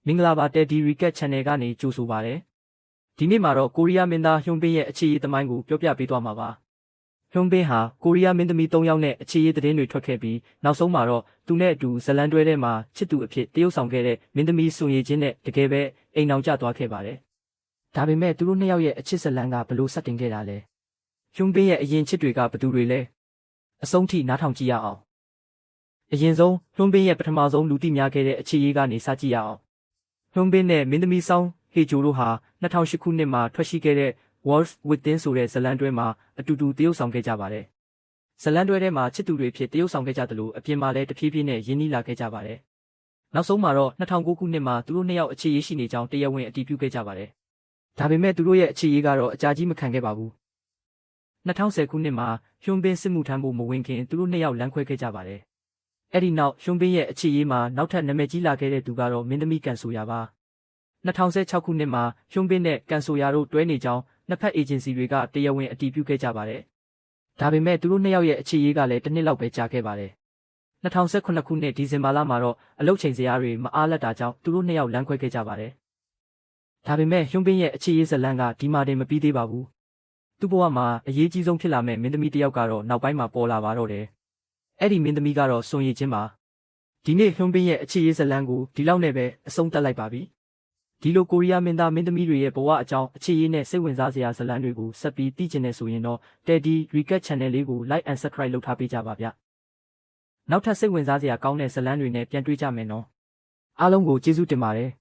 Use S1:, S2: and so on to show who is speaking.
S1: မင်္ဂလာပါတဲ့ဒီ Recap Channel ကနေကြိုဆိုပါရစေ။ဒီနေ့မှာတော့ကိုရီးယားမင်းသားဟွန်ဘင်ရဲ့အခြေရေးသမိုင်းကိုပြောပြပေးသွားမှာပါ။ဟွန်ဘင်ဟာကိုရီးယားမင်းသမီး၃ယောက်နဲ့အခြေရေးသတင်းတွေထွက်ခဲ့ပြီးနောက်ဆုံးမှာတော့သူနဲ့အတူဇလန်တွဲထဲမှာချစ်သူအဖြစ်တရုပ်ဆောင်ခဲ့တဲ့မင်းသမီးစွန်ရီချင်းနဲ့တကယ်ပဲအိမ်အောင်ကျသွားခဲ့ပါတယ်။ဒါပေမဲ့သူတို့နှစ်ယောက်ရဲ့အချစ်ဇလန်ကဘလို့စတင်ခဲ့တာလဲ။ဟွန်ဘင်ရဲ့အရင်ချစ်တွေကဘသူတွေလဲ။အဆုံးထိနားထောင်ကြည့်ရအောင်။အရင်ဆုံးဟွန်ဘင်ရဲ့ပထမဆုံးလူသိများခဲ့တဲ့အခြေရေးကနေစကြည့်ရအောင်။ဟွန်ဘင်နဲ့မင်းသမီးဆောင်ဟေဂျိုတို့ဟာ2008ခုနှစ်မှာထွက်ရှိခဲ့တဲ့ Words Within ဆိုတဲ့ဇလန်တွဲမှာအတူတူတရုပ်ဆောင်ခဲ့ကြပါတယ်။ဇလန်တွဲထဲမှာချစ်သူတွေဖြစ်တရုပ်ဆောင်ခဲ့ကြသလိုအပြင်မှာလည်းတဖြည်းဖြည်းနဲ့ရင်းနှီးလာခဲ့ကြပါတယ်။နောက်ဆုံးမှာတော့2009ခုနှစ်မှာသူတို့နှစ်ယောက်အခြေရေးရှိနေကြောင်းတရားဝင်အတည်ပြုခဲ့ကြပါတယ်။ဒါပေမဲ့သူတို့ရဲ့အခြေရေးကတော့အကြာကြီးမခံခဲ့ပါဘူး။2010ခုနှစ်မှာဟွန်ဘင်စစ်မှုထမ်းဖို့မဝင်ခင်သူတို့နှစ်ယောက်လမ်းခွဲခဲ့ကြပါတယ်။အဲ့ဒီနောက်ဟွန်ဘင်ရဲ့အခြေရေးမှာနောက်ထပ်နာမည်ကြီးလာခဲ့တဲ့သူကတော့မင်းသမီးကန်ဆိုယာပါ2016ခုနှစ်မှာဟွန်ဘင်နဲ့ကန်ဆိုယာတို့တွဲနေကြောင်းနှစ်ဖက်အေဂျင်စီတွေကတရားဝင်အတည်ပြုခဲ့ကြပါတယ်။ဒါပေမဲ့သူတို့နှစ်ယောက်ရဲ့အခြေရေးကလည်းတစ်နှစ်လောက်ပဲကြာခဲ့ပါတယ်။2018ခုနှစ်ဒီဇင်ဘာလမှာတော့အလုပ်ချိန်စရာတွေမအားလပ်တာကြောင့်သူတို့နှစ်ယောက်လမ်းခွဲခဲ့ကြပါတယ်။ဒါပေမဲ့ဟွန်ဘင်ရဲ့အခြေရေးဇလန်ကဒီမှာတင်မပြီးသေးပါဘူး။သူ့ဘဝမှာအရေးကြီးဆုံးဖြစ်လာမဲ့မင်းသမီးတစ်ယောက်ကတော့နောက်ပိုင်းမှာပေါ်လာပါတော့တယ်။အဲ့ဒီမင်းသမီးကတော့စွန်ရီချင်းပါ။ဒီနေ့ဟွန်ဘင်ရဲ့အခြေရေးဇလန်ကိုဒီလောက်နဲ့ပဲအဆုံးသတ်လိုက်ပါပြီ။ဒီလိုကိုရီးယားမင်းသားမင်းသမီးတွေရဲ့ဘဝအကြောင်းအခြေရေးနဲ့စိတ်ဝင်စားစရာဇာတ်လမ်းတွေကိုဆက်ပြီးသိချင်နေဆိုရင်တော့ Teddy Recap Channel လေးကို Like and Subscribe လုပ်ထားပေးကြပါဗျ။နောက်ထပ်စိတ်ဝင်စားစရာကောင်းတဲ့ဇာတ်လမ်းတွေနဲ့ပြန်တွေ့ကြမယ်နော်။အားလုံးကိုကျေးဇူးတင်ပါတယ်။